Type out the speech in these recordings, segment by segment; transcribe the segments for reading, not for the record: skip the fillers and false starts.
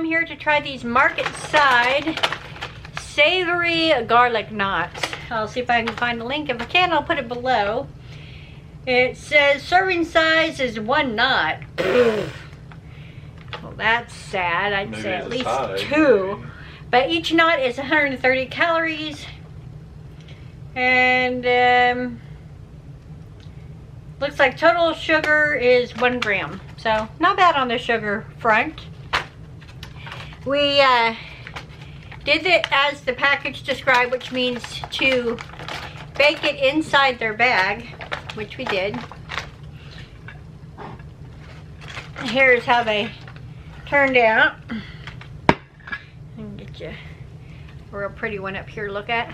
am here to try these market-side savory garlic knots. I'll see if I can find the link. If I can, I'll put it below. It says serving size is 1 knot. Well, that's sad. I'd Maybe say at least size, 2. maybe. But each knot is 130 calories. And looks like total sugar is 1 gram. So not bad on the sugar front. We did it as the package described, which means to bake it inside their bag, which we did. Here's how they turned out. I can get you a real pretty one up here to look at.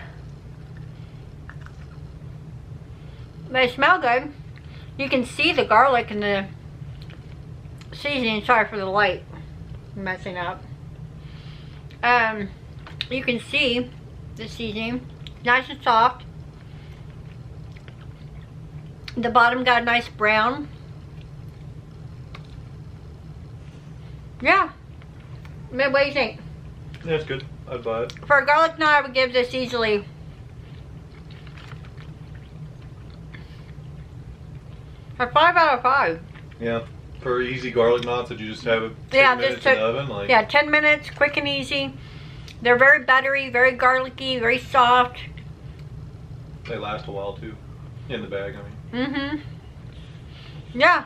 They smell good. You can see the garlic and the seasoning. Sorry for the light messing up. You can see the seasoning, nice and soft. The bottom got a nice brown. Yeah. What do you think? Yeah, it's good. I'd buy it. For a garlic knot, I would give this easily a 5 out of 5. Yeah. For easy garlic knots that you just have it 10 Yeah, minutes just took, in the oven. Like, yeah, 10 minutes, quick and easy. They're very buttery, very garlicky, very soft. they last a while too. In the bag, I mean. Mm-hmm. Yeah.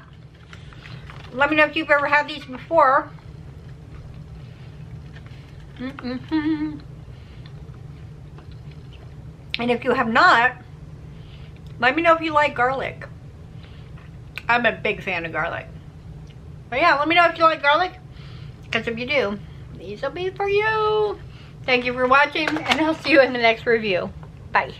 Let me know if you've ever had these before. Mm-hmm. And if you have not, let me know if you like garlic. I'm a big fan of garlic. But yeah, let me know if you like garlic. Because if you do, these will be for you. Thank you for watching, and I'll see you in the next review. Bye.